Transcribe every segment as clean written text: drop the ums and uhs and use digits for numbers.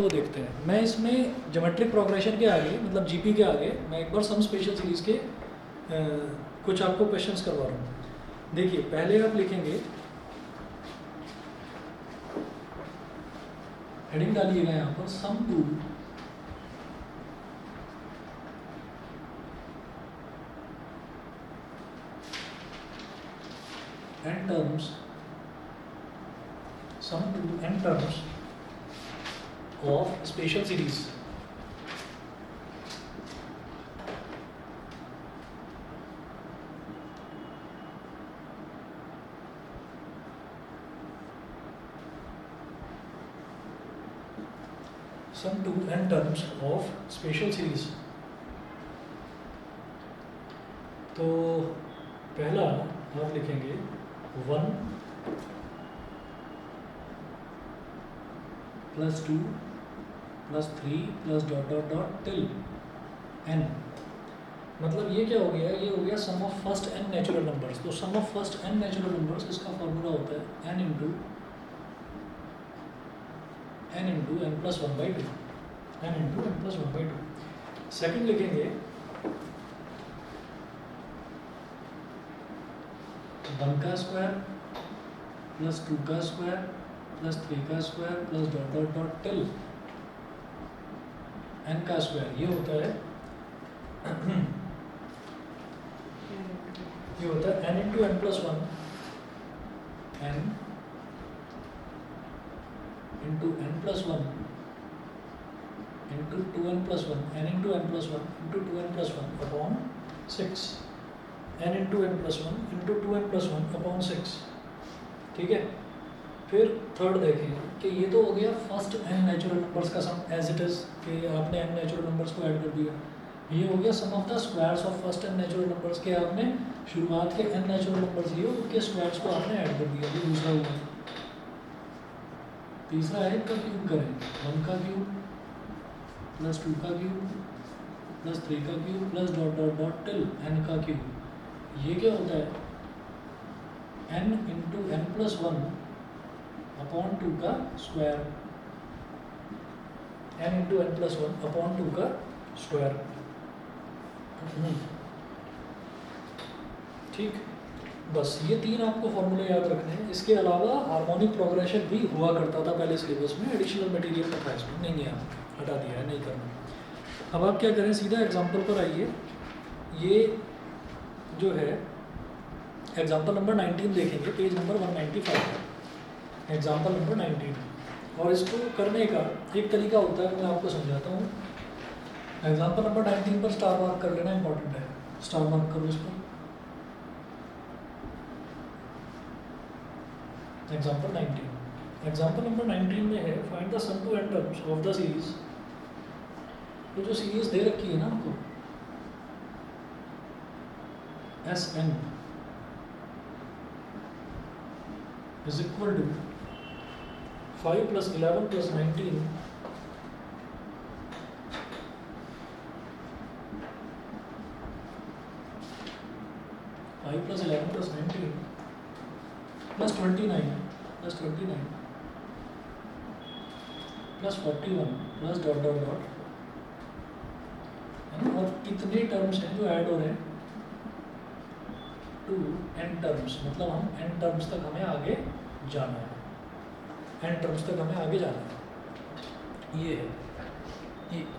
वो देखते हैं। मैं इसमें ज्योमेट्रिक प्रोग्रेशन के आगे मतलब जीपी के आगे मैं एक बार सम स्पेशल सीरीज़ के कुछ आपको क्वेश्चंस करवा रहा हूँ। देखिए पहले आप लिखेंगे, हेडिंग डालिएगा यहाँ पर सम to n terms, sum to n terms of special series. Sum to n terms of special series. तो पहला आप लिखेंगे 1 + 2 + 3 + dot dot dot till n। मतलब ये क्या हो गया, ये हो गया sum of first n natural numbers. तो sum of first n natural numbers इसका फॉर्मूला होता है n into n + 1/2, n into n + 1/2। Second लिखेंगे 1 का स्क्वायर + 2 का स्क्वायर + 3 का square + dot dot dot till n का स्क्वायर। ये होता है n into n + 1, n into n + 1 into 2n + 1, n into n + 1 into 2n + 1 upon 6, n into n + 1 into 2n + 1 upon 6। ठीक है। फिर थर्ड देखें कि ये तो हो गया फर्स्ट n नेचुरल नंबर्स का सम एज इट इज़, कि आपने n नेचुरल नंबर्स को ऐड कर दिया। ये हो गया sum of the squares of first n natural numbers के, आपने शुरुआत के n नेचुरल नंबर्स लिए उनके स्क्वायर्स को आपने ऐड कर दिया। ये दूसरा हुआ। तीसरा है का क्यूब करें, 1 का क्यूब + 2 का क्यूब + 3 का cube + dot dot dot till n का क्यूब। ये क्या होता है n इंटू n + 1 अपॉन 2 का square, n into n + 1 upon 2 का स्क्वायर। ठीक, बस ये तीन आपको फॉर्मूले याद रखने हैं। इसके अलावा हार्मोनिक प्रोग्रेशन भी हुआ करता था पहले सिलेबस में, एडिशनल मटेरियल का था इसमें, नहीं है, हटा दिया है, नहीं करना। अब आप क्या करें, सीधा एग्जांपल पर आइए। ये जो है एग्जांपल नंबर 19 देखेंगे, पेज नंबर 195 है एग्जांपल नंबर 19। और इसको करने का एक तरीका होता है, मैं आपको समझाता हूँ। एग्जांपल नंबर 19 पर स्टार मार्क कर लेना इंपॉर्टेंट है, स्टार मार्क करो इसको। एग्जांपल 19, एग्जांपल नंबर 19 में है find the sum to n terms of the series. तो जो सीरीज दे रखी है ना आपको Sn is equal to 5 + 11 + 19 5 + 11 + 19 + 29 + 29 + 41 + dot dot dot. और कितने टर्म्स हैं जो ऐड हो रहे हैं, 2 n टर्म्स। मतलब हम n टर्म्स तक हमें आगे जाना है, n टर्म्स तक हमें आगे जाना है। ये है, एक मिनट,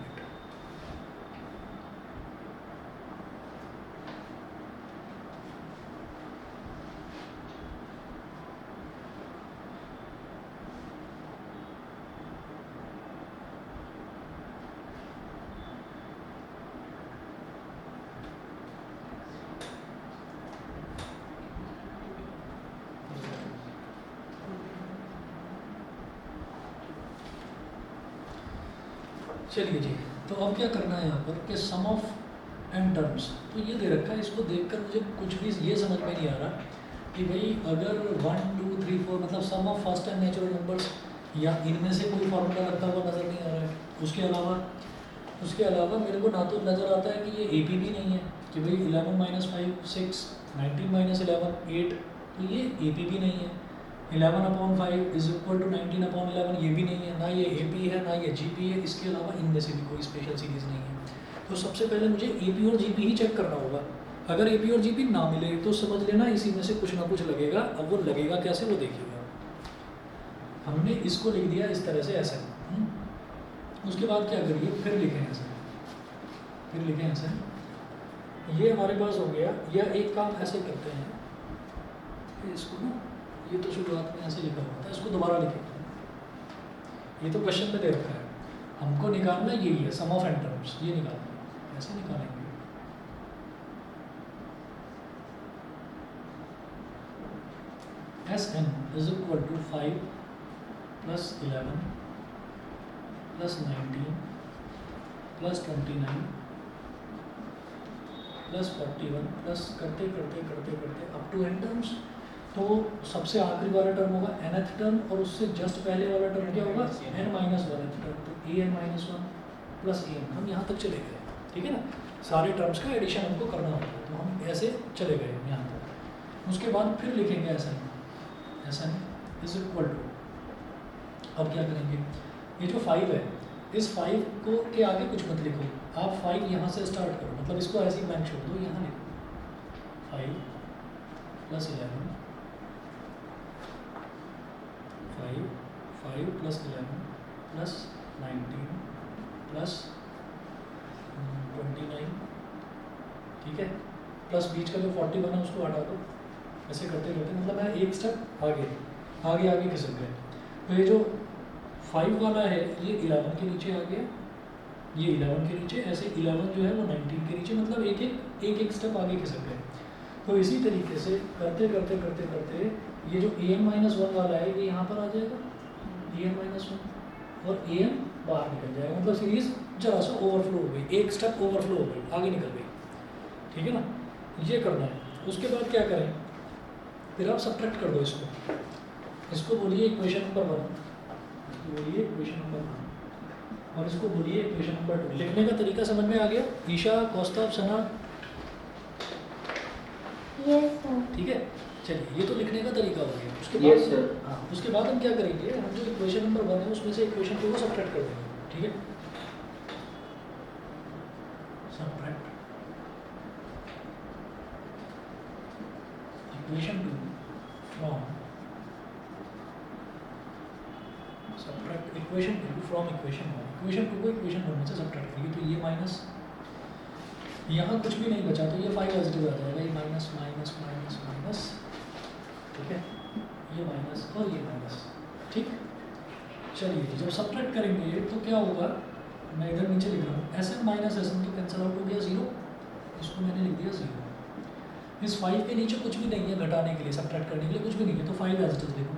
चलिए जी। तो अब क्या करना है यहाँ पर कि सम ऑफ n टर्म्स, तो ये दे रखा है। इसको देखकर मुझे कुछ भी ये समझ में नहीं आ रहा कि भाई अगर 1 2 3 4 मतलब sum of first n natural numbers, या इनमें से कोई फॉर्मूला लगता हुआ नज़र नहीं आ रहा है। उसके अलावा मेरे को ना तो नज़र आता है कि ये AP भी नहीं है, कि भाई 11 - 5 6, 19 - 11 8, तो ये AP भी नहीं है। 11/5 इज इक्वल टू 19/11, ये भी नहीं है, ना ये ए पी है ना ये जी पी है, इसके अलावा इनमें से भी कोई स्पेशल सीरीज़ नहीं है। तो सबसे पहले मुझे ए पी और जी पी ही चेक करना होगा। अगर ए पी और जी पी ना मिले तो समझ लेना इसी में से कुछ ना कुछ लगेगा। अब वो लगेगा कैसे वो देखिएगा। हमने इसको लिख दिया इस तरह से ऐसे, उसके बाद क्या करिए, फिर लिखें ऐसे, फिर लिखें ऐसे, ये हमारे पास हो गया। या एक काम ऐसे करते हैं, इसको ना, ये तो शुरुआत में ऐसे लिखा हुआ था, इसको दोबारा लिखेंगे। ये तो क्वेश्चन में दे रखा है, हमको निकालना यही है, सम ऑफ एन टर्म्स, ये निकालना है, ऐसे निकालेंगे। S N is equal to 5 + 11 + 19 + 29 + 41 plus करते करते करते करते अप टू एन टर्म्स। तो सबसे आखिरी वाला टर्म होगा nth टर्म, और उससे जस्ट पहले वाला टर्म क्या होगा, n-1th टर्म। तो an-1 प्लस an, हम यहाँ तक चले गए, ठीक है ना। सारे टर्म्स का एडिशन हमको करना होगा, तो हम ऐसे चले गए यहाँ तक। उसके बाद फिर लिखेंगे ऐसा इज इक्वल टू, अब क्या करेंगे, ये जो 5 है, इस 5 को के आगे कुछ मत लिखो आप, 5 यहाँ से स्टार्ट करो, मतलब इसको ऐसे ही ब्लैंक छोड़ दो, यहाँ लिखो 5 + 11 5 + 11 + 19 + 29, ठीक है, प्लस बीच का जो 41 है उसको हटा दो। ऐसे करते करते मतलब मैं एक स्टेप आगे आगे आगे खिसक गए। तो ये जो 5 वाला है ये 11 के नीचे आ गया, ये 11 के नीचे, ऐसे 11 जो है वो 19 के नीचे, मतलब एक स्टेप आगे खिसक गए। तो इसी तरीके से करते करते करते करते ये जो an-1 वाला है ये यहाँ पर आ जाएगा, an-1, और an बाहर निकल जाएगा, मतलब सीरीज जरा सा ओवरफ्लो हो गई, एक स्टेप ओवरफ्लो हो गई, आगे निकल गई, ठीक है ना। ये करना है। उसके बाद क्या करें, फिर आप सब्ट्रैक्ट कर दो इसको बोलिए इक्वेशन नंबर 1, बोलिए इक्वेशन नंबर 1, और इसको बोलिए इक्वेशन नंबर 2। लिखने का तरीका समझ में आ गया ईशा, कौस्तभ, सना? ठीक है, चलिए ये तो लिखने का तरीका हो गया। उसके बाद हाँ, उसके बाद हम क्या करेंगे, हम जो इक्वेशन नंबर 1 है उसमें से इक्वेशन 2 को सब्ट्रैक्ट कर देंगे, ठीक है। Subtract equation 2 from, subtract equation 2 from equation 1। Equation 2 को इक्वेशन 1 में से सब्ट्रैक्ट करिए, तो ये माइनस, यहाँ कुछ भी नहीं बचा तो ये 5 पॉजिटिव आ जाएगा, ये माइनस माइनस माइनस माइनस, ठीक है, ये माइनस और ये माइनस, ठीक। चलिए जब सब्ट्रैक्ट करेंगे तो क्या होगा, मैं इधर नीचे लिख रहा हूँ, S N minus S N तो कैंसिल आउट हो गया 0, इसको मैंने लिख दिया 0। इस 5 के नीचे कुछ भी नहीं है घटाने के लिए, सब्ट्रैक्ट करने के लिए कुछ भी नहीं है, तो 5 पॉजिटिव देखो,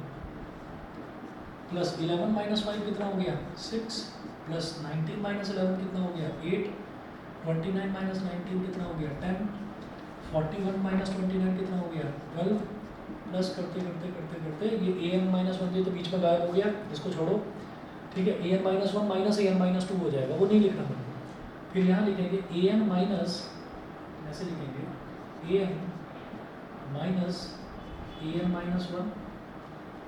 प्लस 11 - 5 कितना हो गया 6, प्लस 19 - 11 कितना हो गया 8, 29 - 19 कितना हो गया 10, 41 - 29 कितना हो गया 12, प्लस करते करते करते करते ये an-1 ये तो बीच में गायब हो गया, इसको छोड़ो, ठीक है। an-1 माइनस an-2 हो जाएगा, वो नहीं लिखना मुझे। फिर यहाँ लिखेंगे an माइनस, ऐसे लिखेंगे an माइनस an-1,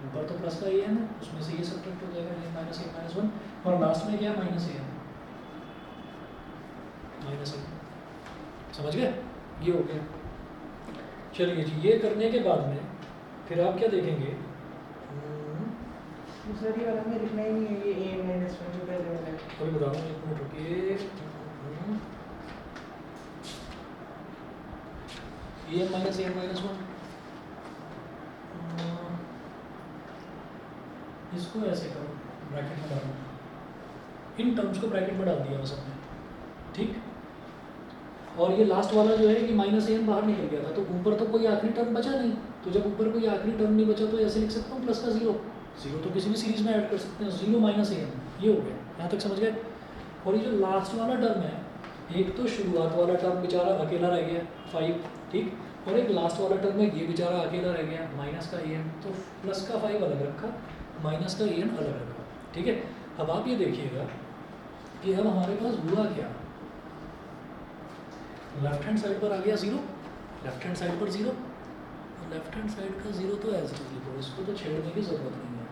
ऊपर तो प्लस का an है, उसमें से ये सब्ट्रैक्ट हो जाएगा an माइनस an-1, और लास्ट में क्या माइनस an, समझ गए, ये हो गया। चलिए जी, ये करने के बाद में फिर आप क्या देखेंगे, दूसरी वाला में लिखना ही नहीं है, ये an-1 जो पहले वाला है, अभी बता रहा हूँ, एक मिनट रुकिए। an-1 इसको ऐसे करो, ब्रैकेट में डालो, इन टर्म्स को ब्रैकेट में डाल दिया बस हमने, ठीक। और ये लास्ट वाला जो है कि -an बाहर निकल गया था, तो ऊपर तो कोई आखिरी टर्म बचा नहीं, तो जब ऊपर कोई आखिरी टर्म नहीं बचा तो ऐसे लिख सकता हूँ प्लस का 0 तो किसी भी सीरीज में ऐड कर सकते हैं, 0 - an, ये हो गया, यहाँ तक समझ गए। और ये जो लास्ट वाला टर्म है, एक तो शुरुआत वाला टर्म बेचारा अकेला रह गया 5, ठीक, और एक लास्ट वाला टर्म है ये बेचारा अकेला रह गया माइनस का an, तो प्लस का 5 अलग रखा, माइनस का an अलग रखा, ठीक है। अब आप ये देखिएगा कि अब हमारे पास हुआ क्या, लेफ्ट हैंड साइड पर आ गया 0, लेफ्ट हैंड साइड पर 0, लेफ्ट हैंड साइड का 0 तो एज इट लिखो, इसको तो छेड़ने की ज़रूरत नहीं है।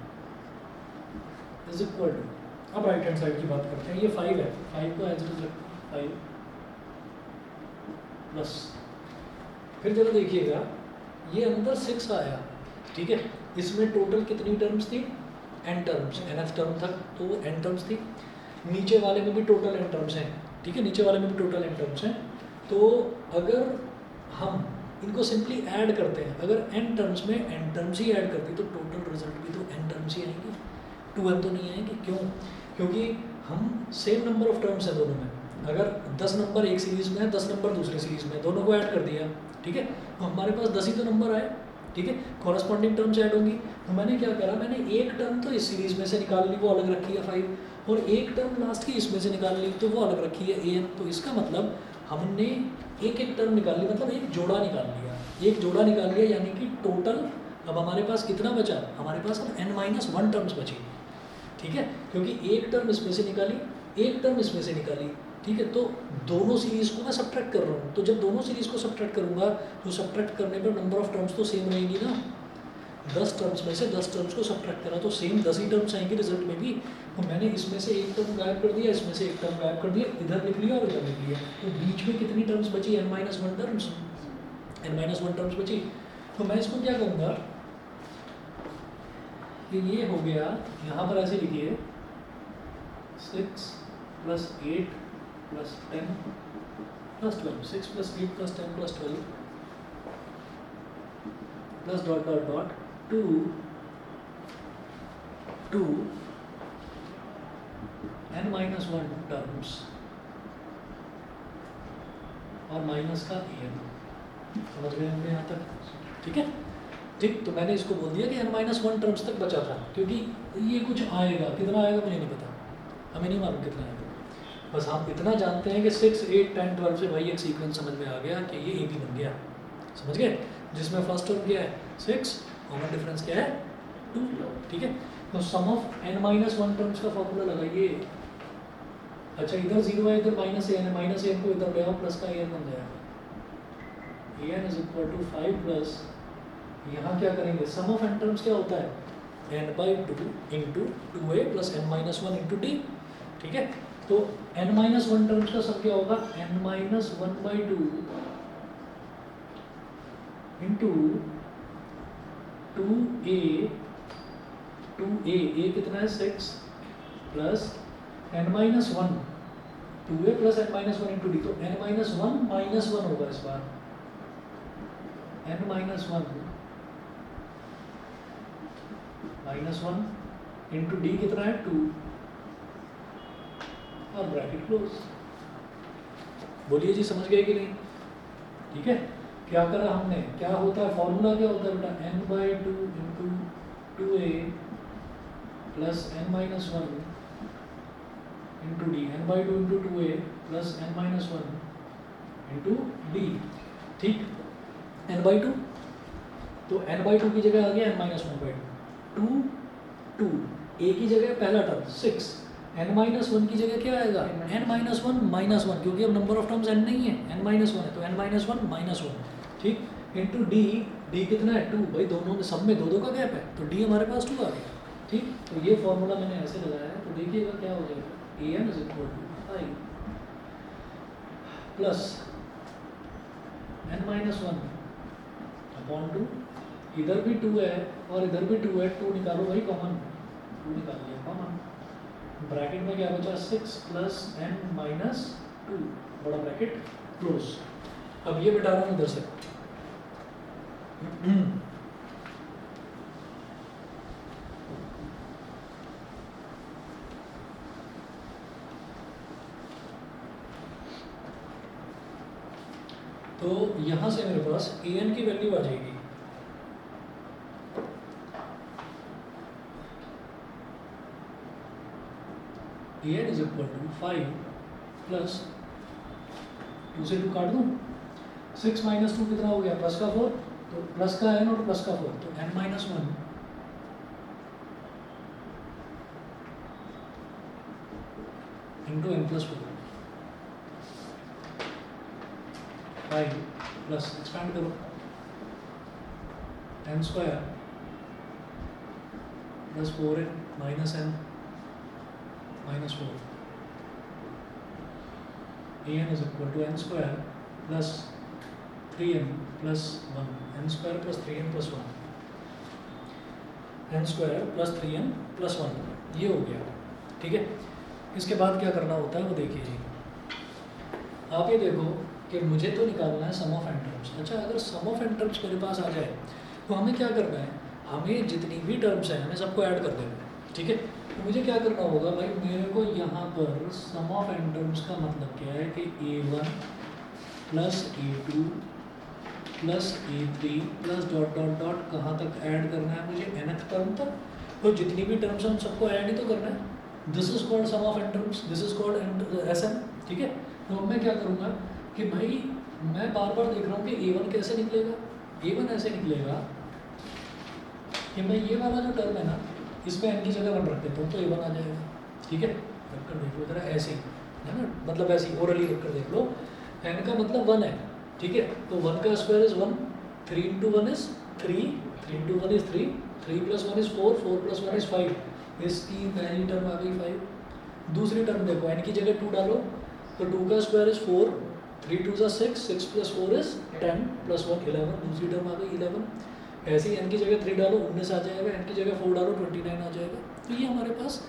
इज इक्वल टू, अब राइट हैंड साइड की बात करते हैं। ये 5 है, 5 को एज इट इज रखो, 5 प्लस, फिर जरा देखिएगा ये अंदर 6 आया, ठीक है। इसमें टोटल कितनी टर्म्स थी? n टर्म्स, nth टर्म तक तो वो n टर्म्स थी। नीचे वाले में भी टोटल n टर्म्स हैं, ठीक है, नीचे वाले में भी टोटल n टर्म्स हैं। तो अगर हम इनको सिंपली ऐड करते हैं, अगर n टर्म्स में n टर्म्स ही ऐड करती तो टोटल रिजल्ट भी तो n टर्म्स ही आएंगी, 2n तो नहीं आएंगे। क्यों? क्योंकि हम सेम नंबर ऑफ टर्म्स हैं दोनों में। अगर 10 नंबर एक सीरीज़ में है, 10 नंबर दूसरी सीरीज़ में है, दोनों को ऐड कर दिया, ठीक है, तो हमारे पास 10 ही तो नंबर आए, ठीक है, कॉरस्पॉन्डिंग टर्म्स ऐड होंगी। तो मैंने क्या करा, मैंने एक टर्म तो इस सीरीज़ में से निकाल ली, वो अलग रखी है 5, और एक टर्म लास्ट की इसमें से निकाल ली तो वो अलग रखी है an। तो इसका मतलब हमने एक एक टर्म निकाल ली, मतलब एक जोड़ा निकाल लिया, एक जोड़ा निकाल लिया, यानी कि टोटल अब हमारे पास कितना बचा? हमारे पास अब n-1 टर्म्स बची, ठीक है, क्योंकि एक टर्म इसमें से निकाली, एक टर्म इसमें से निकाली, ठीक है। तो दोनों सीरीज़ को मैं सब्ट्रैक्ट कर रहा हूँ, तो जब दोनों सीरीज़ को सब्ट्रैक्ट करूँगा तो सब्ट्रैक्ट करने पर नंबर ऑफ टर्म्स तो सेम रहेगी ना। 10 टर्म्स में से 10 टर्म्स को सब्ट्रैक्ट करा तो सेम 10 ही टर्म्स आएंगे रिजल्ट में भी। तो मैंने इसमें से एक टर्म गायब कर दिया, इसमें से एक टर्म गायब कर दिया, इधर लिख लिया और इधर लिख लिया, तो बीच में कितनी टर्म्स बची? n-1 टर्म्स, n-1 टर्म्स बची। तो मैं इसको क्या करूँगा कि ये हो गया, यहाँ पर ऐसे लिखिए 6 + 8 + 10 + 12, 6 + 8 + 10 + 12 plus dot dot dot 2 n-1 terms और माइनस का an। समझ गए हमने यहाँ तक? ठीक है, ठीक। तो मैंने इसको बोल दिया कि n-1 टर्म्स तक बचा था, क्योंकि ये कुछ आएगा, कितना आएगा मुझे नहीं पता, हमें नहीं मालूम कितना आएगा, बस हम इतना जानते हैं कि 6, 8, 10, 12 से भाई एक सीक्वेंस समझ में आ गया कि ये AB बन गया, समझ गए, जिसमें फर्स्ट टर्म क्या है 6, कॉमन डिफरेंस क्या है 2, ठीक है। तो सम ऑफ n-1 टर्म्स का फॉर्मूला लगाइए। अच्छा, इधर 0 है, इधर -an है, -an को इधर ले आओ, प्लस का an बन जाएगा, an = 5 प्लस, यहाँ क्या करेंगे, सम ऑफ n टर्म्स क्या होता है n/2 × 2a + n-1 × d, ठीक है। तो n-1 टर्म्स का सम क्या होगा, n-1/2 × 2a, a कितना है 6 plus n-1 2a + n-1 × d, तो n-1 -1 होगा इस बार, n-1 -1 × d कितना है 2, और ब्रैकेट क्लोज। बोलिए जी, समझ गए कि नहीं? ठीक है, क्या करा हमने, क्या होता है फॉर्मूला, क्या होता है बेटा, n/2 × 2a + n-1 × d, n/2 × 2a + n-1 × d, ठीक। n/2, तो n/2 की जगह आ गया n-1/2, 2 a की जगह पहला टर्म 6, n-1 की जगह क्या आएगा n-1 -1, क्योंकि अब नंबर ऑफ टर्म्स n नहीं है, n-1 है, तो n-1 -1, ठीक, इंटू d कितना है 2, भाई दोनों में सब में 2 का गैप है, तो d हमारे पास 2 आ गया, ठीक। तो ये फॉर्मूला मैंने ऐसे लगाया है, तो देखिएगा क्या हो जाएगा, an = 5 प्लस n-1/2, इधर भी 2 है और इधर भी 2 है, 2 निकालो भाई कॉमन, 2 निकाल लिया कॉमन, ब्रैकेट में क्या बचा 6 + n-2, बड़ा ब्रैकेट क्लोज। अब ये बिठा रहा हूँ इधर से, तो यहाँ से मेरे पास an की वैल्यू आ जाएगी, an = 5 प्लस 2 से 2 काट दूँ, 6 - 2 कितना हो गया, प्लस का 4, तो प्लस का n और प्लस का 4, तो n-1 × n + 4, 5 प्लस एक्सपैंड करो, N square plus 4n minus N minus 4 an is equal to N square plus 3n plus 1 N square plus 3n plus 1 N square plus 3n plus 1 ये हो गया, ठीक है। इसके बाद क्या करना होता है वो देखिए जी, आप ये देखो कि मुझे तो निकालना है सम ऑफ एन टर्म्स। अच्छा, अगर सम ऑफ एन टर्म्स मेरे पास आ जाए तो हमें क्या करना है, हमें जितनी भी टर्म्स हैं हमें सबको ऐड कर देना है, ठीक है। तो मुझे क्या करना होगा भाई, मेरे को यहाँ पर सम ऑफ एन टर्म्स का मतलब क्या है कि a1 plus a2 plus a3 plus dot dot dot कहाँ तक ऐड करना है मुझे, nth टर्म तक। तो जितनी भी टर्म्स हम सबको ऐड ही तो करना है। This is called sum of N terms, this is called SN, ठीक है। तो मैं क्या करूँगा कि भाई मैं बार बार देख रहा हूँ कि a1 कैसे निकलेगा, a1 ऐसे निकलेगा कि मैं ये वाला जो टर्म है ना इसमें n की जगह 1 रख देता हूँ तो a1 आ जाएगा, ठीक है। रख कर देख लो जरा, ऐसे ही है ना, मतलब ऐसे ही ओरली रख कर देख लो। n का मतलब 1 है, ठीक है। तो 1 का square is 1, 3 into 1 is 3, 3 into 1 is 3, 3 plus 1 is 4, 4 plus 1 is 5। इसकी पहली टर्म आ गई 5। दूसरी टर्म देखो, n की जगह 2 डालो तो 2 का स्क्वायर इज 4, 3 2 जा 6, 6 प्लस 4 इज 10 प्लस 1 11। दूसरी टर्म आ गई 11। ऐसे ही n की जगह 3 डालो 19 आ जाएगा, n की जगह 4 डालो 29 आ जाएगा। तो ये हमारे पास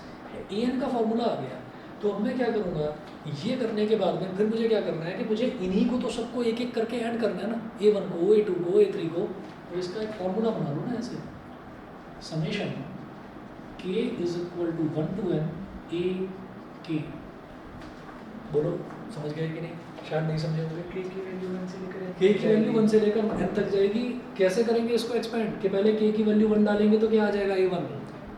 an का फॉर्मूला आ गया। तो अब मैं क्या करूँगा, ये करने के बाद में फिर मुझे क्या करना है कि मुझे इन्हीं को तो सबको एक एक करके ऐड करना है ना, a1 को, a2 को, a3 को। तो इसका एक फॉर्मूला बना लो ना ऐसे, summation k is equal to 1 to n a k। बोलो समझ गए कि नहीं, शायद नहीं समझे होंगे। k की वैल्यू 1 से लेकर k की वैल्यू 1 से लेकर n तक जाएगी। कैसे करेंगे इसको एक्सपेंड, कि पहले k की वैल्यू 1 डालेंगे तो क्या आ जाएगा a1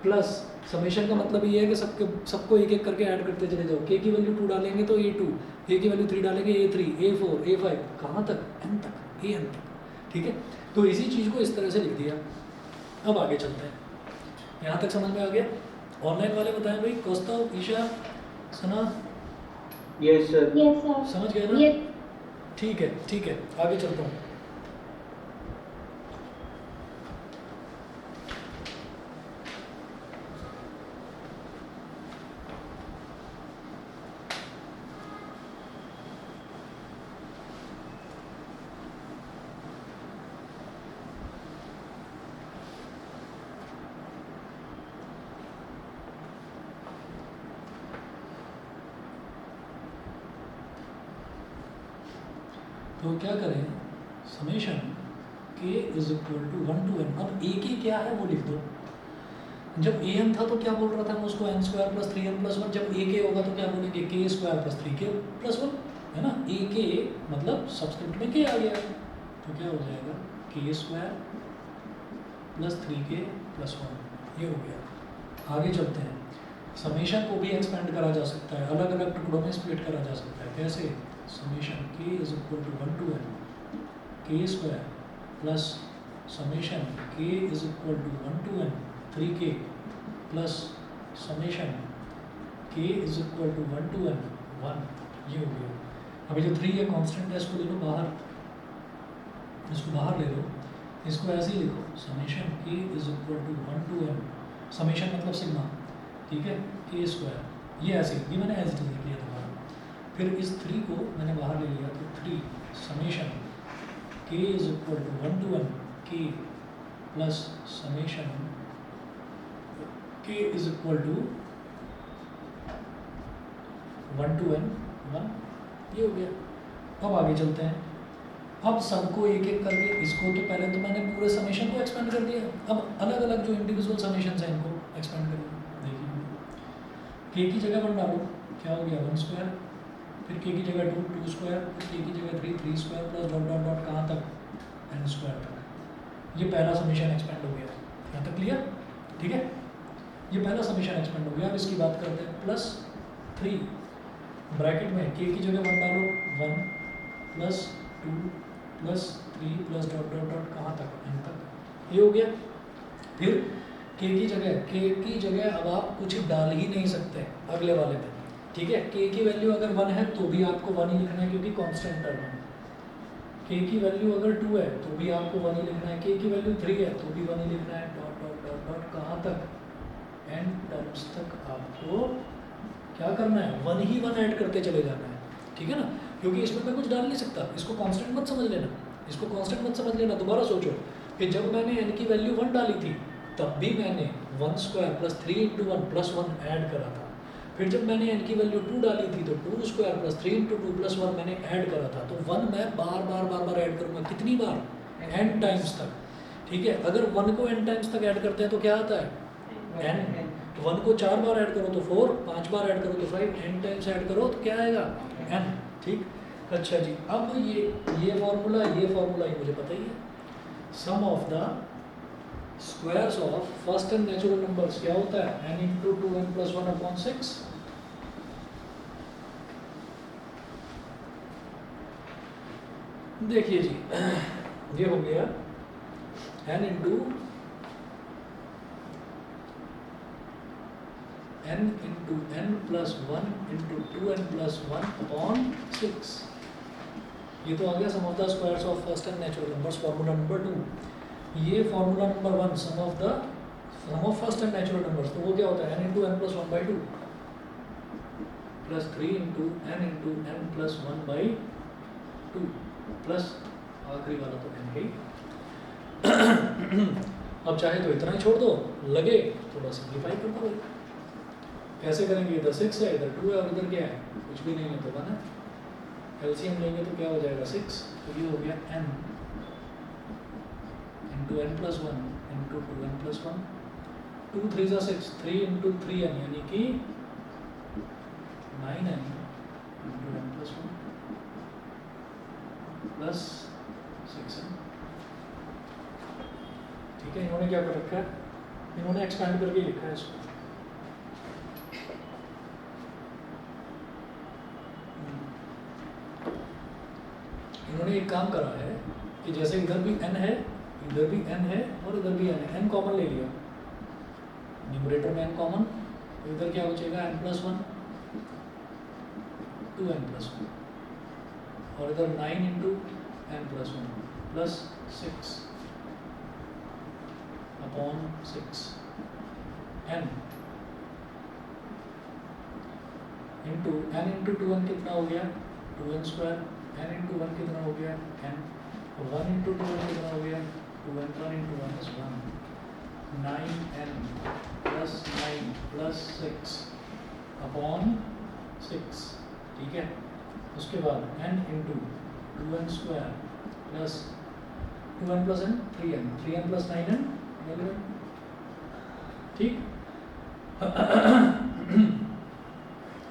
प्लस समेशन का मतलब ये है कि सबको एक एक करके ऐड करते चले जाओ। k की वैल्यू 2 डालेंगे तो a2, k की वैल्यू 3 डालेंगे a3, a4, a5, कहाँ तक, n तक, an तक, ठीक है। तो इसी चीज़ को इस तरह से लिख दिया। अब आगे चलते हैं, यहाँ तक समझ में आ गया। ऑनलाइन वाले बताएं भाई, कौस्तव, ईशा, सना, यस सर। Yes sir. समझ गए ना? ठीक है, ठीक है, आगे चलता हूँ। तो क्या करें, summation k is equal to 1 to n। अब a k क्या है वो लिख दो। जब a n था तो क्या बोल रहा था मैं उसको, n square plus 3n plus 1। जब a k होगा तो क्या बोलेंगे, k square plus 3k plus 1, है ना। a k मतलब सब्सक्रिप्ट में k आ गया, तो क्या हो जाएगा k square plus 3k plus 1, ये हो गया। आगे चलते हैं, समेशन को भी एक्सपेंड करा जा सकता है, अलग अलग टुकड़ों में स्प्लिट करा जा सकता है। कैसे, summation k is equal to 1 to n k square plus summation k is equal to 1 to n 3k plus summation k is equal to 1 to n 1, ये हो गया। अभी जो 3 है कांस्टेंट है, इसको ले लो बाहर, इसको बाहर ले लो, इसको ऐसे ही लिखो, summation k is equal to 1 to n, summation मतलब सिग्मा, ठीक है, k स्क्वायर, ये ऐसे, ये मैंने ऐसे लिख लिया दोबारा। फिर इस 3 को मैंने बाहर ले लिया, तो 3 summation k is equal to 1 to n k plus summation k is equal to 1 to n 1, ये हो गया। अब आगे चलते हैं, अब सबको एक एक करके, इसको तो पहले तो मैंने पूरे समेशन को एक्सपेंड कर दिया, अब अलग अलग जो इंडिविजुअल समेशन हैं इनको एक्सपेंड करेंगे। देखिए k की जगह 1 डालो, क्या हो गया 1 स्क्वायर, फिर k की जगह 2, 2 स्क्वायर, फिर k की जगह 3, 3 square plus dot dot dot कहाँ तक, n स्क्वायर तक। ये पहला समेशन एक्सपेंड हो गया, यहाँ तक क्लियर, ठीक है। ये पहला समेशन एक्सपेंड हो गया। अब इसकी बात करते हैं, प्लस 3 ब्रैकेट में k की जगह 1 डालो, 1 plus 2 plus 3 plus dot dot dot कहाँ तक, n तक, ये हो गया। फिर k की जगह अब आप कुछ डाल ही नहीं सकते अगले वाले में, ठीक है। k की वैल्यू अगर 1 है तो भी आपको 1 ही लिखना है क्योंकि कांस्टेंट टर्म है, के की वैल्यू अगर 2 है तो भी आपको 1 ही लिखना है, के की वैल्यू 3 है तो भी 1 ही लिखना है, डॉट डॉट डॉट डॉट कहाँ तक, n टर्म्स तक आपको क्या करना है, 1 ही 1 ऐड करते चले जाना है, ठीक है ना, क्योंकि इसमें मैं कुछ डाल नहीं सकता, इसको कांस्टेंट मत समझ लेना, इसको कांस्टेंट मत समझ लेना। दोबारा सोचो कि जब मैंने n की वैल्यू 1 डाली थी तब भी मैंने 1 square plus 3 into 1 plus 1 add करा था, फिर जब मैंने n की वैल्यू 2 डाली थी तो 2 स्क्वायर प्लस 3 इंटू 2 प्लस 1 मैंने ऐड करा था, तो 1 मैं बार बार ऐड करूँगा, कितनी बार, n टाइम्स तक, ठीक है। अगर 1 को n टाइम्स तक ऐड करते हैं तो क्या आता है n, 1 को 4 बार ऐड करो तो 4, 5 बार ऐड करो तो 5, n टाइम्स ऐड करो तो क्या आएगा n, ठीक। अच्छा जी, अब ये फार्मूला ये मुझे पता ही है, sum of the squares of first and natural numbers क्या होता है, n into 2n plus 1 upon 6। देखिए जी, ये हो गया n into n plus 1 into 2n plus 1 upon 6। ये तो आ गया sum of the squares of first and natural numbers, formula number 2। ये फार्मूला नंबर 1 sum of first and natural numbers, तो वो क्या होता है n into n plus 1 by 2 plus 3 into n plus 1 by 2 plus आखिरी वाला तो n ही। अब चाहे तो इतना ही छोड़ दो, लगे थोड़ा सिंप्लीफाई कर दो। कैसे करेंगे, इधर 6 है इधर 2 है और इधर क्या है, कुछ भी नहीं है तो 1 है, एलसीएम लेंगे तो क्या हो जाएगा 6, तो ये हो गया n into n plus 1 into 2n plus 1, 2 3 जा 6, 3 इंटू 3n यानी कि 9n into n plus 1 plus 6n, ठीक है। इन्होंने क्या कर रखा है, इन्होंने एक्सपैंड करके लिखा है इसको, इन्होंने एक काम करा है कि जैसे इधर भी n है, इधर भी n है और इधर भी n है, n कॉमन ले लिया, न्यूमरेटर में n कॉमन, तो इधर क्या बचेगा n प्लस 1 2n प्लस 1 और इधर 9 into n plus 1 plus 6 upon 6 n into 2n कितना हो गया 2n स्क्वायर, n इंटू 1 कितना हो गया n, 1 इंटू 2n कितना हो गया 2n, 1 into 1 is 1, 9n plus 9 plus 6 upon 6, ठीक है। उसके बाद n into 2n square plus 2n plus n 3n plus 9n 11, ठीक।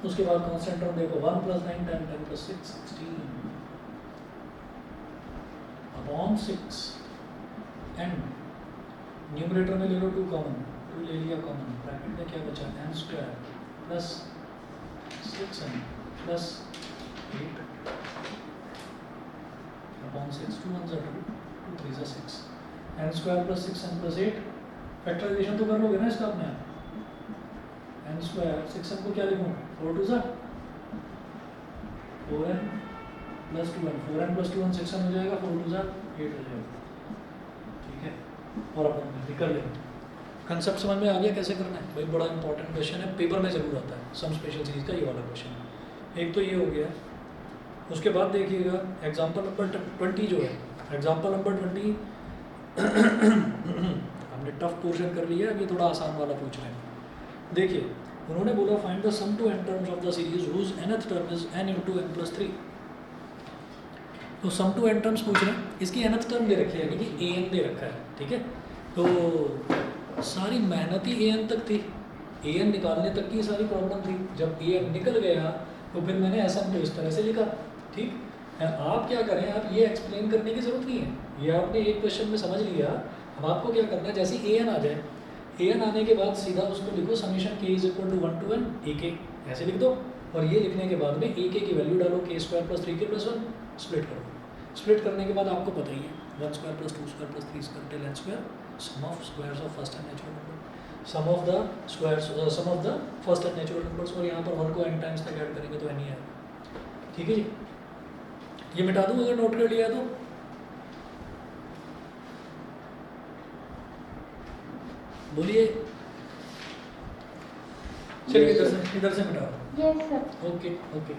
उसके बाद कांस्टेंट टर्म देखो 1 plus 9 10 plus 6 16 upon 6 n, numerator में ले लो 2 कॉमन, 2 ले लिया कॉमन, ब्रैकेट में क्या बचा n square plus 6n plus 8 upon 6, 2 1 2 2 3 6, n square plus 6n plus 8, factorisation तो कर लोगे ना इसका अपने आप, n स्क्वायर 6n को क्या लिखूँ 4 2 4n plus 2n, 4n plus 2n 6n हो जाएगा, 4 2 8 हो जाएगा, ठीक है। और अपन निकल लेंगे, कंसेप्ट समझ में आ गया कैसे करना है भाई, बड़ा इंपॉर्टेंट क्वेश्चन है, पेपर में ज़रूर आता है सम स्पेशल सीरीज का ये वाला क्वेश्चन, एक तो ये हो गया। उसके बाद देखिएगा एग्जाम्पल नंबर 20 जो है, एग्जाम्पल नंबर 20 हमने टफ पोर्शन कर लिया, अब ये थोड़ा आसान वाला पूछ रहे हैं। देखिए उन्होंने बोला find the sum to n terms of the series whose nth term is n into n plus 3। तो सम टू n टर्म्स पूछ रहे हैं, इसकी nth टर्म दे रखी है यानी कि an दे रखा है, ठीक है। तो सारी मेहनत ही an तक थी, an निकालने तक की सारी प्रॉब्लम थी, जब an निकल गया तो फिर मैंने ऐसा को इस तरह से लिखा, ठीक है। आप क्या करें, आप ये एक्सप्लेन करने की ज़रूरत नहीं है, ये आपने एक क्वेश्चन में समझ लिया। अब आपको क्या करना है, जैसे an आ जाए, an आने के बाद सीधा उसको लिखो summation k is equal to 1 to n ak, ऐसे लिख दो, और ये लिखने के बाद में ak की वैल्यू डालो k square plus 3k plus 1, split करो। स्प्लिट करने के बाद आपको पता ही है 1 square plus 2 square plus 3 square till n square, sum of squares of first and natural number, sum of the squares sum of the first and natural numbers, और यहाँ पर 1 को n टाइम्स तक ऐड करेंगे तो n ही आएगा, ठीक है जी। ये मिटा दूँ अगर नोट कर लिया तो बोलिए। चलिए इधर से मिटाओ। Yes sir. Okay okay.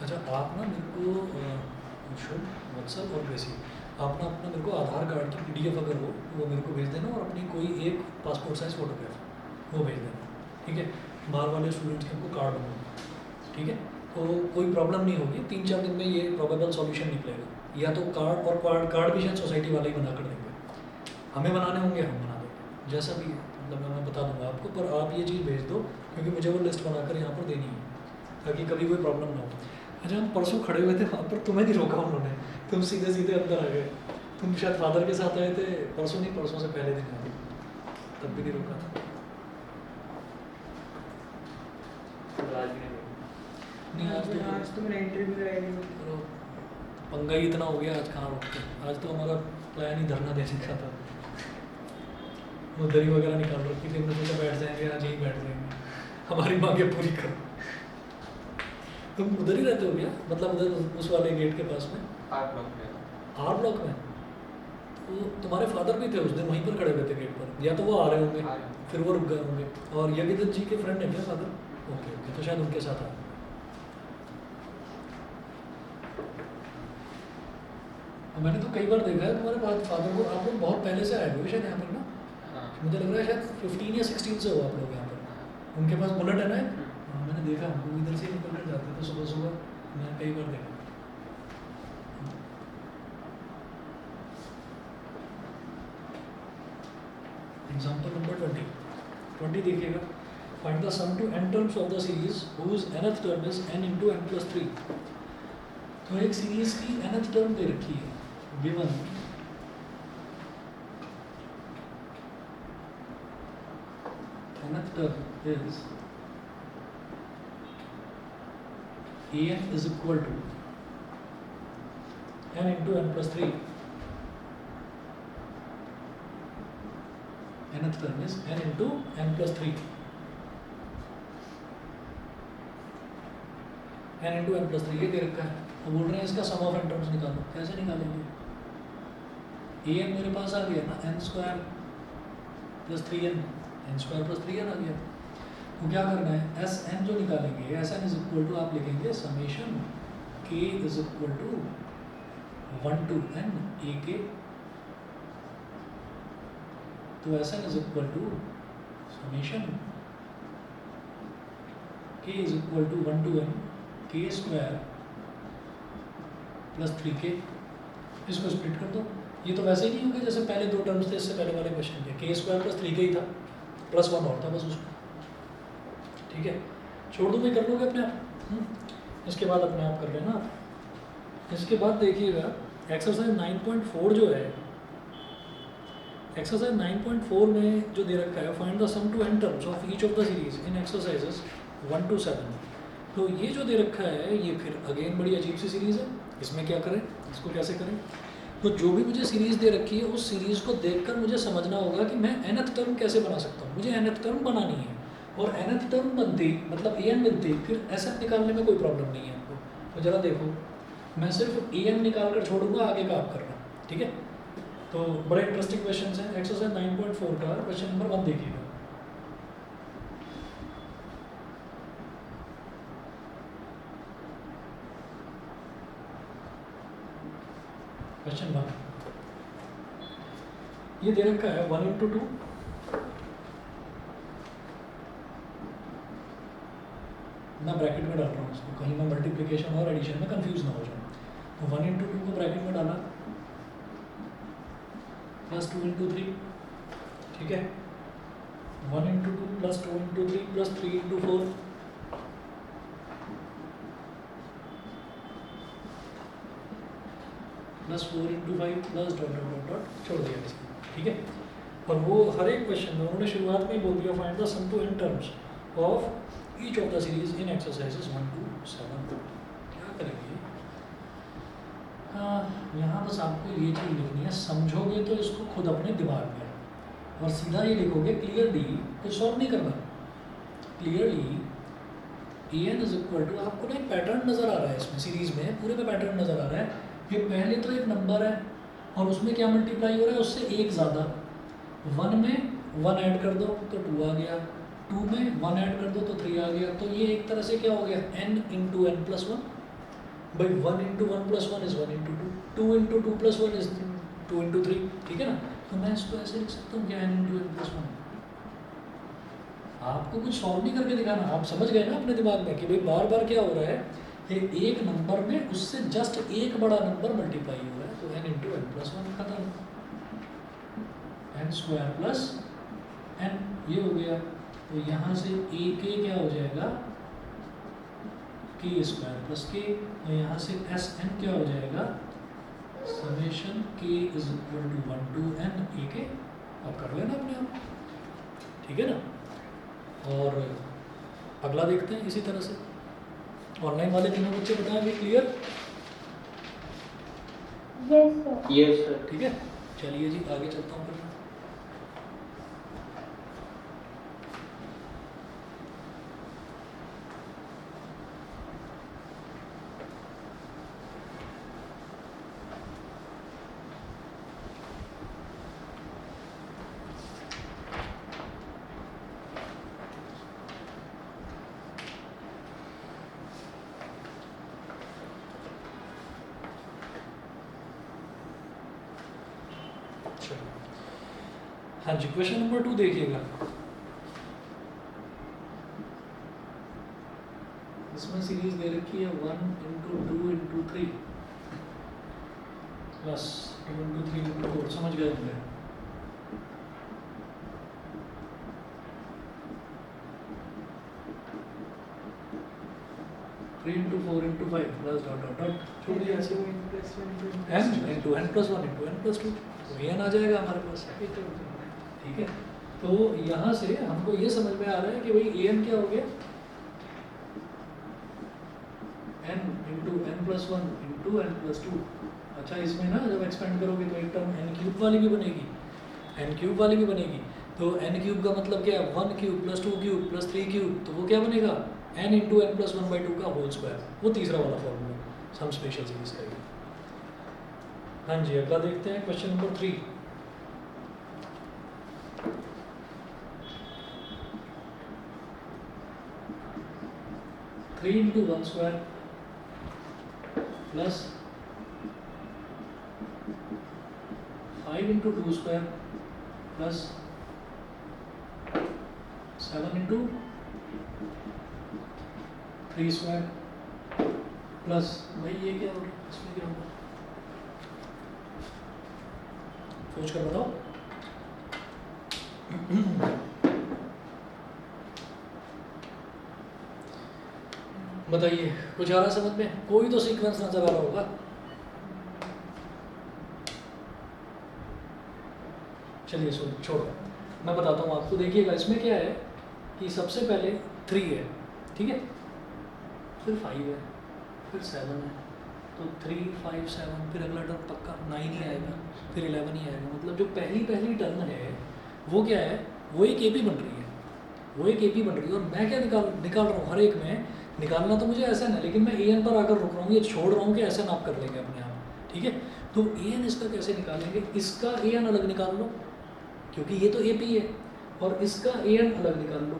अच्छा आप ना मेरे को शुभ वत्सल और बेसी आप ना अपना मेरे को आधार कार्ड की PDF अगर हो वो मेरे को भेज देना और अपनी कोई एक पासपोर्ट साइज फोटोग्राफ वो भेज देना, ठीक है। बाहर वाले स्टूडेंट्स के हमको कार्ड बनवाना, ठीक है। तो कोई प्रॉब्लम नहीं होगी, 3-4 दिन में ये प्रोबेबल सॉल्यूशन निकलेगा। या तो कार्ड और कार्ड भी शायद सोसाइटी वाले ही बना कर देंगे, हमें बनाने होंगे हम बना देंगे, जैसा भी है मतलब मैं बता दूंगा आपको। पर आप ये चीज़ भेज दो क्योंकि मुझे वो लिस्ट बनाकर यहाँ पर देनी है ताकि कभी कोई प्रॉब्लम ना हो। अच्छा हम परसों खड़े हुए थे वहाँ पर, तुम्हें नहीं रोका उन्होंने, तुम सीधे सीधे अंदर आ गए। तुम शायद फादर के साथ आए थे परसों, नहीं परसों से पहले दिन आए, तब भी नहीं रोका था। नहीं आज तो मैंने इंटरव्यू कराई नहीं। तो पंगा ही इतना हो गया, आज कहाँ रोकते। आज तो हमारा प्लान ही धरना देने का था, वो दरी वगैरह निकाल रखी थी, हमने सोचा बैठ जाएंगे, आज यहीं बैठ जाएंगे, हमारी मांगे पूरी करो। तुम उधर ही रहते हो क्या, मतलब उधर उस वाले गेट के पास में? आर ब्लॉक में। तो तुम्हारे फादर भी थे उस दिन वहीं पर खड़े हुए थे गेट पर, या तो वो आ रहे होंगे फिर वो रुक गए होंगे। और यज्ञदत्त जी के फ्रेंड है क्या फादर? ओके ओके, तो शायद उनके साथ आए। मैंने तो कई बार देखा है तुम्हारे फादर को, आप लोग बहुत पहले से आए हुए शायद यहाँ पर ना, मुझे लग रहा है शायद 15 या 16 से हो आप लोग यहाँ पर। उनके पास बुलेट है ना? हाँ मैंने देखा, वो इधर से निकल कर जाते थे सुबह सुबह, मैंने कई बार देखा। एग्जाम्पल नंबर 20 देखिएगा। Find the sum to n terms of the series whose nth term is n into n plus 3। तो एक सीरीज की nth टर्म दे रखी है, given nth term is an is equal to n into n plus 3। nth term is n into n plus 3, n into n plus 3 ये दे रखा है। तो बोल रहे हैं इसका सम ऑफ n टर्म्स निकालो, कैसे निकालेंगे? an मेरे पास आ गया ना, n square plus 3n, n square plus 3n आ गया। तो क्या करना है, एस एन जो निकालेंगे, S N is equal to आप लिखेंगे summation K is equal to 1 to n A K. तो S N is equal to summation K is equal to 1 to n K square plus 3k। इसको split कर दो। ये तो वैसे ही नहीं होगा जैसे पहले दो टर्म्स थे इससे पहले वाले क्वेश्चन के, के स्क्वायर प्लस 3k ही था, प्लस 1 और था बस उसमें, ठीक है। छोड़ दो, मैं कर लोगे अपने आप। इसके बाद अपने आप कर लेना आप। इसके बाद देखिएगा एक्सरसाइज 9.4 जो है, एक्सरसाइज 9.4 में जो दे रखा है, find the sum to n terms of each of the series in exercises 1 to 7। तो ये जो दे रखा है ये फिर अगेन बड़ी अजीब सी सीरीज़ है। इसमें क्या करें, इसको कैसे करें? तो जो भी मुझे सीरीज़ दे रखी है उस सीरीज़ को देखकर मुझे समझना होगा कि मैं nth टर्म कैसे बना सकता हूँ। मुझे nth टर्म बनानी है और nth टर्म बनती मतलब an बनती, फिर sn निकालने में कोई प्रॉब्लम नहीं है आपको। तो ज़रा देखो, मैं सिर्फ an निकाल कर छोड़ूंगा, आगे का आप करना, ठीक है। तो बड़े इंटरेस्टिंग क्वेश्चन हैं। एक्सरसाइज 9.4 का क्वेश्चन नंबर 1 देखिएगा। क्वेश्चन 1 ये दे रखा है 1 into 2 मैं ब्रैकेट में डाल रहा हूँ इसको, कहीं मैं मल्टीप्लिकेशन और एडिशन में कंफ्यूज ना हो जाऊँ। तो 1 into 2 को ब्रैकेट में डाला, प्लस 2 into 3, ठीक है। 1 into 2 plus 2 into 3 plus 3 into 4, plus 4 into 5 plus dot dot dot dot छोड़ दिया इसको, ठीक है। और वो हर एक क्वेश्चन में उन्होंने शुरुआत में ही बोल दिया find the sum to n terms of each of the series in exercises 1 to 7। क्या करेंगे, हाँ यहाँ बस आपको ये चीज़ लिखनी है, समझोगे तो इसको खुद अपने दिमाग में, और सीधा ये लिखोगे क्लियरली, कुछ सॉल्व नहीं करना, clearly A N is equal to, आपको ना एक पैटर्न नज़र आ रहा है इसमें, सीरीज में पूरे में पैटर्न नज़र आ रहा है। ये पहले तो एक नंबर है और उसमें क्या मल्टीप्लाई हो रहा है, उससे एक ज़्यादा। 1 में 1 ऐड कर दो तो 2 आ गया, 2 में 1 ऐड कर दो तो 3 आ गया। तो ये एक तरह से क्या हो गया, n into N plus one. भाई 1 into one plus one is 1 into two, 2 into two plus one is 2 into three, ठीक है ना। तो मैं इसको ऐसे लिख सकता हूँ क्या, n into N plus one. आपको कुछ सॉल्व नहीं करके दिखाना, आप समझ गए ना अपने दिमाग में कि भाई बार बार क्या हो रहा है, ये एक नंबर में उससे जस्ट एक बड़ा नंबर मल्टीप्लाई हो रहा है। तो n into N plus one खत्म, एन स्क्वायर प्लस एन, ये हो गया। तो यहाँ से ए के क्या हो जाएगा, के स्क्वायर प्लस के। तो यहाँ से एस एन क्या हो जाएगा, summation K is equal to 1 to N A K. अब कर लेना अपने आप, ठीक है ना। और अगला देखते हैं इसी तरह से। ऑनलाइन वाले तीनों बच्चे बताएं अभी clear? Yes sir. Yes sir. ठीक है, चलिए जी आगे चलता हूँ फिर। हाँ जी, क्वेश्चन नंबर 2 देखिएगा। इसमें सीरीज दे रखी है 1 into 2 into 3 plus 2 into 3 into 4, समझ गए होंगे। Three into 4 into 5 plus dot dot dot छोड़ दिया ऐसे, N into N plus 1 into N plus 2, तो एन आ जाएगा हमारे पास, ठीक है। तो यहाँ से हमको ये समझ में आ रहा है कि भाई ए एन क्या हो गया, N into N plus one into N plus two. अच्छा, इसमें ना जब एक्सपेंड करोगे तो एक टर्म एन क्यूब वाली भी बनेगी, एन क्यूब वाली भी बनेगी। तो एन क्यूब का मतलब क्या है, 1 cube plus 2 cube plus 3 cube, तो वो क्या बनेगा, एन इंटू एन प्लस 1/2 का होल स्क्वायर। वो तीसरा वाला फॉर्मूला सम स्पेशल सीरीज का है। हाँ जी, अगला देखते हैं question number 3। Three into 1 square plus 5 into 2 square plus 7 into 3 square plus, भाई ये क्या होगा, इसमें क्या होगा, सोच कर बताओ। बताइए, कुछ आ रहा समझ में? कोई तो सीक्वेंस नजर आ रहा होगा। चलिए सुन, छोड़ो, मैं बताता हूँ आपको। देखिएगा इसमें क्या है कि सबसे पहले 3 है, ठीक है, फिर 5 है, फिर 7 है, तो 3 5 7, फिर अगला टर्म पक्का 9 ही आएगा, फिर 11 ही आएगा। मतलब जो पहली टर्म है वो क्या है, वो एक एपी बन रही है, वो एक एपी बन रही है। और मैं क्या निकाल रहा हूँ, हर एक में निकालना तो मुझे ऐसा है, लेकिन मैं ए एन पर आकर रुक रहा हूँ, ये छोड़ रहा हूँ कि ऐसा आप कर लेंगे अपने आप, ठीक है। तो ए एन इसका कैसे निकालेंगे, इसका ए एन अलग निकाल लो क्योंकि ये तो ए पी है, और इसका ए एन अलग निकाल लो,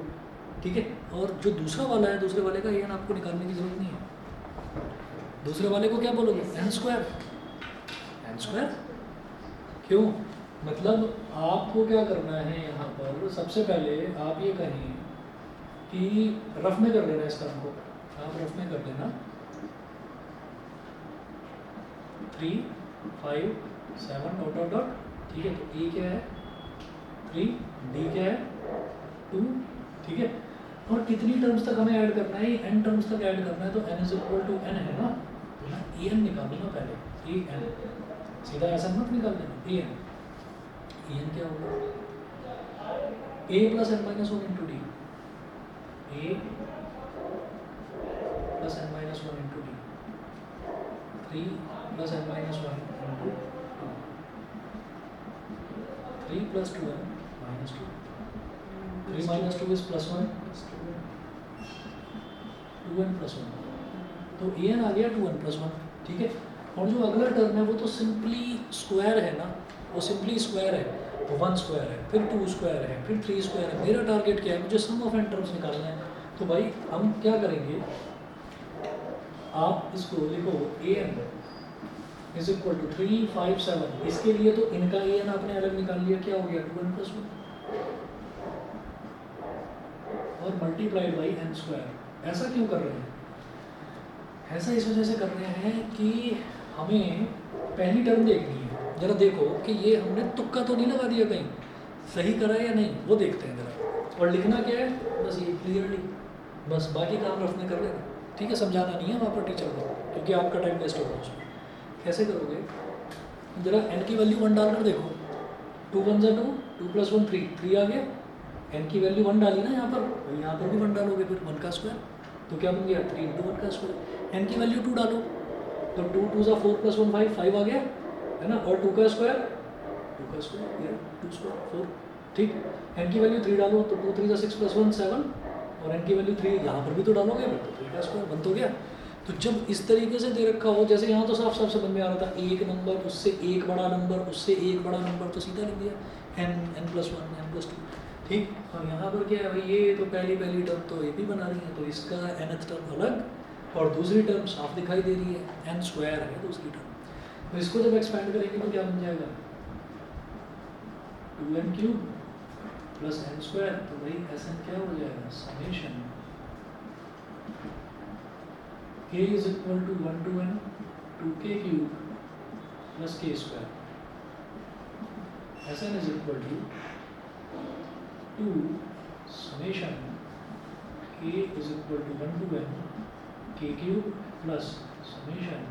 ठीक है। और जो दूसरा वाला है, दूसरे वाले का ए एन आपको निकालने की जरूरत नहीं है। दूसरे वाले को क्या बोलोगे, एन स्क्वायर। एन स्क्वायर क्यों, मतलब आपको क्या करना है यहाँ पर, सबसे पहले आप ये कहें कि रफ में कर लेना इस टर्म को, आप रफ में कर लेना 3 5 7 डॉट डॉट डॉट, ठीक है। तो ए क्या है 3, डी क्या है 2, ठीक है। और कितनी टर्म्स तक हमें ऐड करना है, एन टर्म्स तक ऐड करना है। तो N is equal to N है ना, तो ना ए एन निकाल लेना पहले, ए एन, सीधा ऐसा मत निकाल देना, ए एन क्या होगा, A plus N minus 1 into D, A plus N minus 1 into D, 3 plus N minus 1 into 2, 3 plus 2n minus two, 3 minus two is plus one, 2n plus one, तो an आ गया 2n प्लस वन, ठीक है। और जो अगला term है वो तो सिंपली स्क्वायर है ना, वो सिंपली स्क्वायर है, 1 स्क्वायर है, फिर 2 स्क्वायर है, फिर 3 स्क्वायर है। मेरा टारगेट क्या है, मुझे सम ऑफ एन टर्म्स निकालना है। तो भाई हम क्या करेंगे, आप इसको लिखो an इज इक्वल टू 3, 5, 7। इसके लिए तो इनका an आपने अलग निकाल लिया, क्या हो गया 2n प्लस वन, और मल्टीप्लाइड बाई n स्क्वायर। ऐसा क्यों कर रहे हैं, ऐसा इस वजह से कर रहे हैं कि हमें पहली टर्म देखनी है। जरा देखो कि ये हमने तुक्का तो नहीं लगा दिया, कहीं सही करा है या नहीं, वो देखते हैं जरा। और लिखना क्या है, बस ये क्लियरली, बस बाकी काम रफने कर लेना, ठीक है। समझाना नहीं है वहाँ पर टीचर को, क्योंकि आपका टाइम वेस्ट होगा उसमें। कैसे करोगे, जरा n की वैल्यू 1 डालकर देखो, 2 1 जा 2, 2 प्लस 1 3 आ गया। n की वैल्यू 1 डाली ना यहाँ पर, यहाँ पर भी 1 डालोगे, फिर 1 का स्क्वायर, तो क्या बन गया 3 इंटू 1 का स्क्वायर। n की वैल्यू 2 डालो, तो 2 2 ज़ा 4 प्लस 1 5 आ गया, है ना। और 2 का स्क्वायर, 2 का स्क्वायर ये 2 स्क्वायर 4, ठीक। n की वैल्यू 3 डालो, तो 2 3 ज़ा 6 प्लस 1 7, और n की वैल्यू 3 यहाँ पर भी तो डालोगे, फिर तो 3 का स्क्वायर बन तो गया। तो जब इस तरीके से दे रखा हो, जैसे यहाँ तो साफ साफ समझ में आ रहा था, एक नंबर उससे एक बड़ा नंबर उससे एक बड़ा नंबर, तो सीधा लिख दिया n प्लस 1 n प्लस 2, ठीक। और यहाँ पर क्या है भाई, ये तो पहली टर्म तो ये भी बना रही है, तो इसका nth टर्म अलग, और दूसरी टर्म साफ दिखाई दे रही है, n स्क्वायर है दूसरी टर्म। तो इसको जब एक्सपेंड करेंगे तो क्या बन जाएगा 2n cube plus n square. तो भाई Sn क्या हो जाएगा, summation k is equal to 1 to n 2k cube plus k square. Sn is equal to 2 summation k is equal to 1 to n k cube plus summation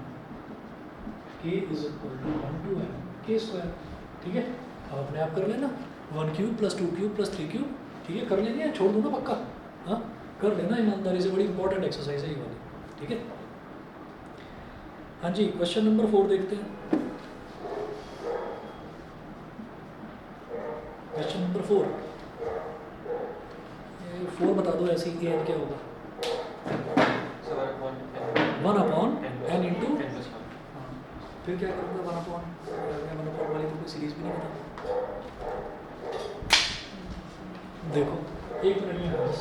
k is equal to 1 to n k square, ठीक है। अब अपने आप कर लेना, 1 cube plus 2 cube plus 3 cube, ठीक है। कर लेंगे, छोड़ दूँ ना पक्का, हाँ कर लेना ईमानदारी से, बड़ी इंपॉर्टेंट एक्सरसाइज है ये वाली, ठीक है। हाँ जी, क्वेश्चन नंबर 4 देखते हैं। क्वेश्चन नंबर 4, 4 बता दो ऐसे ही, n क्या होगा, 1 अपॉन n इंटू, फिर क्या करूँगा 1 अपॉन वाली तो कोई सीरीज भी नहीं बता। देखो 1 मिनट में बस,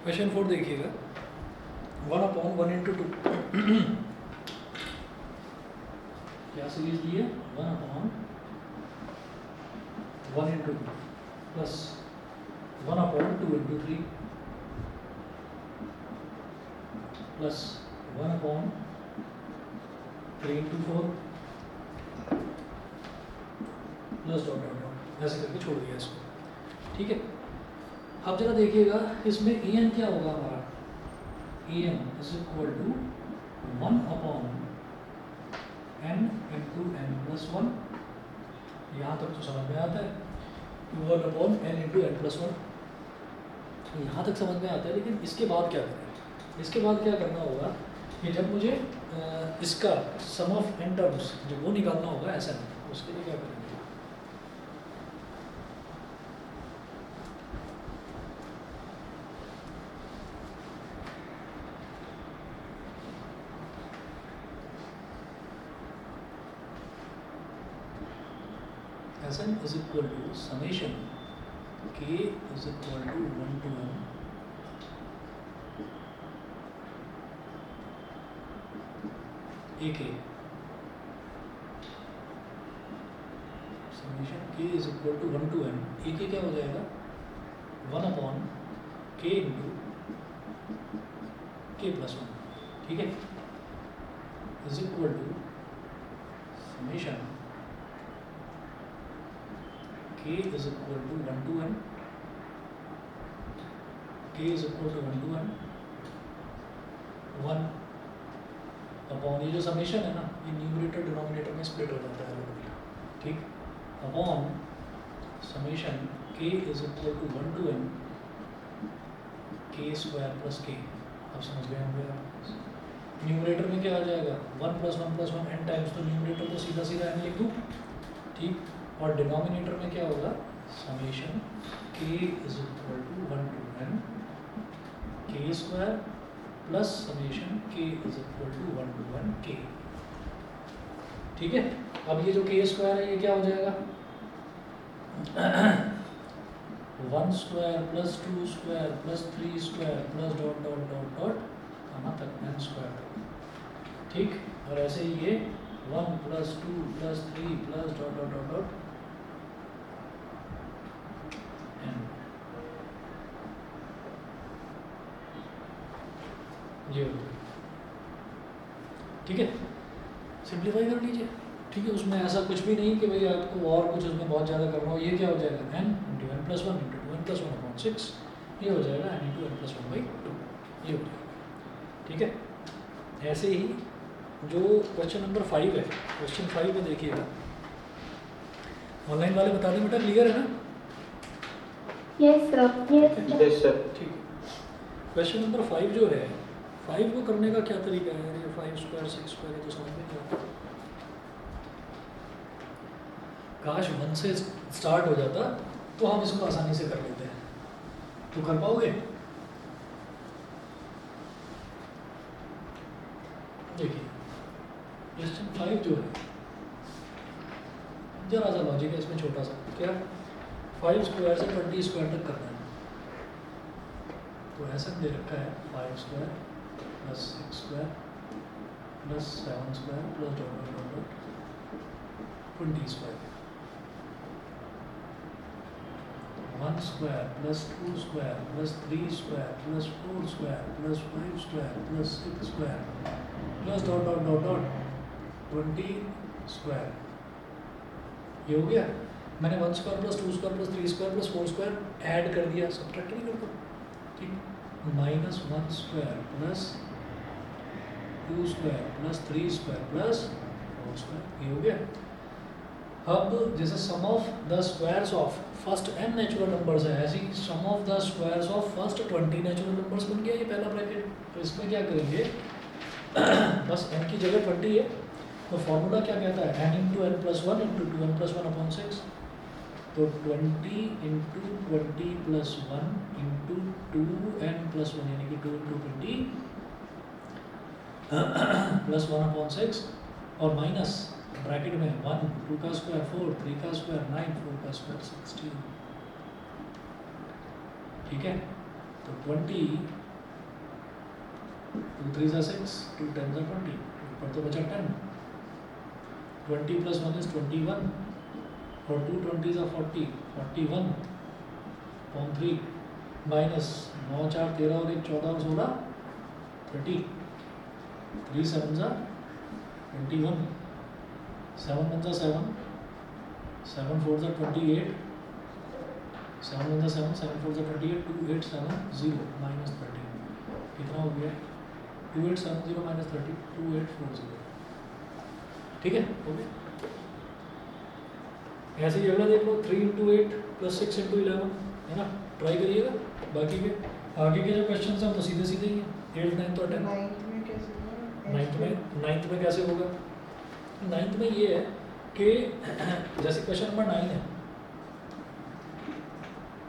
क्वेश्चन 4 देखिएगा, 1 अपॉन 1 इंटू 2 क्या सीरीज दी है, 1 upon 1 into 2 plus 1 upon 2 into 3 plus 1 upon 3 into 4 plus dot dot dot. ऐसे करके छोड़ दिया इसको, ठीक है। अब जरा देखिएगा इसमें ए एन क्या होगा हमारा, A N is equal to 1 upon N into N plus 1, यहाँ तक तो समझ में आता है, 1 upon N into N plus 1, यहाँ तक समझ में आता है। लेकिन इसके बाद क्या करें, इसके बाद क्या करना होगा कि जब मुझे इसका सम ऑफ एन टर्म्स जो वो निकालना होगा ऐसा नहीं, उसके लिए क्या करेंगे, Sn is equal to summation k is equal to 1 to n ak, summation k is equal to 1 to n ak क्या हो जाएगा 1 upon k into k plus 1, ठीक है, is equal to summation k is equal to 1 to n, k is equal to 1 to n 1 upon, ये जो summation है ना ये न्यूमरेटर डिनोमिनेटर में स्प्लिट हो जाता है ऑटोमेटिकली, ठीक, upon summation k is equal to 1 to n k square plus k। अब समझ गए होंगे आप, न्यूमरेटर में क्या आ जाएगा 1 प्लस 1 प्लस 1 n टाइम्स, तो न्यूमरेटर को सीधा सीधा n लिख दूँ, ठीक, और डिनोमिनेटर में क्या होगा summation k is equal to 1 to n k square plus summation k is equal to 1 to 1 k, ठीक है। अब ये जो k स्क्वायर है ये क्या हो जाएगा 1 square plus 2 square plus 3 square plus dot dot dot dot कहाँ तक n स्क्वायर, ठीक, और ऐसे ही ये 1 plus 2 plus 3 plus dot dot dot dot n, ये हो गया, ठीक है, सिंप्लीफाई कर लीजिए, ठीक है। उसमें ऐसा कुछ भी नहीं कि भाई आपको और कुछ उसमें बहुत ज़्यादा करना हो, ये क्या हो जाएगा n into N plus 1 into 2n plus 1 upon 6, ये हो जाएगा n into N plus 1 by 2, ये हो जाएगा, ठीक है। ऐसे ही जो क्वेश्चन नंबर 5 है, क्वेश्चन 5 में देखिएगा, ऑनलाइन वाले बता दें बेटा, क्लियर है ना? Yes sir. ठीक है, क्वेश्चन नंबर 5 जो है, 5 को करने का क्या तरीका है, ये 5 स्क्वायर 6 स्क्वायर है तो समझ में नहीं आता, काश 1 से स्टार्ट हो जाता तो हम इसको आसानी से कर लेते हैं, तो कर पाओगे? देखिए क्वेश्चन 5 जो है, जरा सा लॉजिक है इसमें छोटा सा, क्या 5 स्क्वायर से 20 स्क्वायर तक करना है, तो ऐसा दे रखा है 5 square plus 6 square plus 7 square plus dot dot dot 20 square, 1 square plus 2 square plus 3 square plus 4 square plus 5 square plus 6 square plus dot dot dot dot 20 square, ये हो गया। मैंने 1 square plus 2 square plus 3 square plus 4 square add कर दिया, subtract नहीं करता, ठीक, minus 1 square plus 2 square plus 3 square plus 4 square, ये हो गया। अब जैसे sum of the squares of first n natural numbers है, ऐसी sum of the squares of first 20 natural numbers बन गया ये पहला ब्रैकेट। तो इसमें क्या करेंगे बस n की जगह 20 है, तो फॉर्मूला क्या कहता है n into N plus 1 into 2n plus 1 upon 6, तो 20 into 20 plus 1 into 2n plus 1 यानी कि 2 इंटू 20 प्लस 1 अपॉन 6 और माइनस ब्रैकेट में 1 2 का स्क्वायर 4 3 का स्क्वायर 9 4 का स्क्वायर 16, ठीक है। तो 20 2 3 जा 6 2 10 जा 20, ऊपर तो बचा 10, 20 प्लस 1 इज 21 और 2 20 जा 40 41 अपॉन 3 माइनस 9 4 13 और 1 14 और 16 30, 3 7 जा 21, 7 1 जा 7 7 4 जा 28 7 1 7, 7 4 28, 2 8 7 0 माइनस 30 कितना हो गया 2 8 7 0 माइनस 30 2 8 4 0 ठीक है हो गया। ऐसे ही अगला देख लो 3 इंटू 8 प्लस 6 इंटू 11 है ना, ट्राई करिएगा। बाकी के आगे के जो क्वेश्चन हैं तो सीधे सीधे ही हैं। 8 9 तो अटेम्प्ट नाइन्थ में कैसे हुआ? नाइन्थ में कैसे होगा, नाइन्थ में ये है कि जैसे क्वेश्चन नंबर 9 है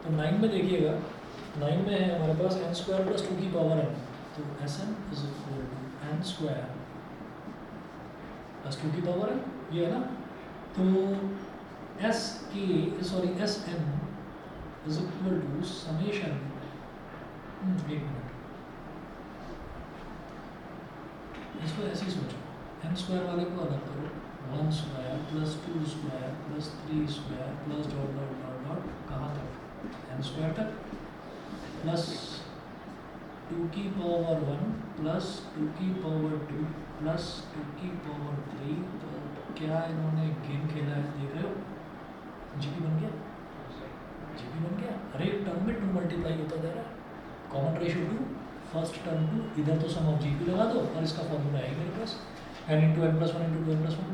तो 9 में देखिएगा 9 में है हमारे पास n स्क्वायर प्लस 2 की पावर n, तो Sn is equal to n square plus 2 की पावर n ये है ना, तो Sn is equal to summation, एक मिनट इसको ऐसे ही सोचो, n स्क्वायर वाले को अलग करो, 1 square plus 2 square plus 3 square plus dot dot dot dot कहाँ तक n स्क्वायर तक प्लस 2 की पावर 1 प्लस 2 की पावर 2 प्लस 2 की पावर 3। तो क्या इन्होंने गेम खेला है देख रहे हो, जीपी बन गया, जीपी बन गया। हर एक टर्म में 2 मल्टीप्लाई होता जा रहा है, कॉमन रेशियो 2 फर्स्ट टर्म 2, इधर तो सम ऑफ जीपी लगा दो और इसका फॉर्मूला है मेरे पास n into N plus one into two n plus one.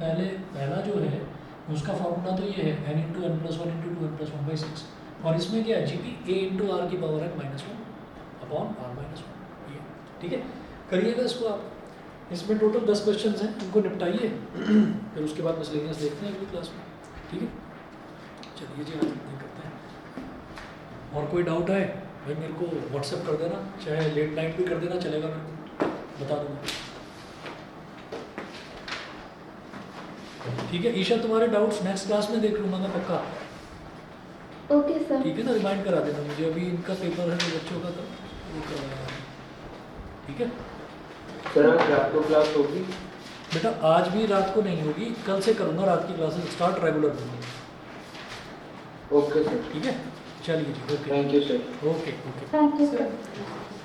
पहला जो है उसका फॉर्मूला तो ये है n into N plus one into two n plus one by 6, और इसमें क्या है जीपी a इंटू आर की power n minus 1 upon r minus 1 ये ठीक है। करिएगा इसको आप, इसमें टोटल 10 क्वेश्चन हैं, उनको निपटाइए फिर उसके बाद मिसलेनियस देखते हैं अगली क्लास में, ठीक है। चलिए जी आज नहीं करते हैं, और कोई डाउट है भाई मेरे को व्हाट्सएप कर देना, चाहे लेट नाइट भी कर देना चलेगा, मेरे को बता दूँगा, ठीक है। ईशा तुम्हारे डाउट्स नेक्स्ट क्लास में देख लूँगा मैं पक्का, ओके सर। ठीक है ना, रिमाइंड करा देना मुझे, अभी इनका पेपर है तो बच्चों का तो वो करवाया है, ठीक है। सर आज रात को क्लास होगी? बेटा आज भी रात को नहीं होगी, कल से करूँगा रात की क्लासेस स्टार्ट रेगुलर होंगी, ओके सर, ठीक है। चलिए जी okay, thank you sir. Okay okay. Thank you sir sir.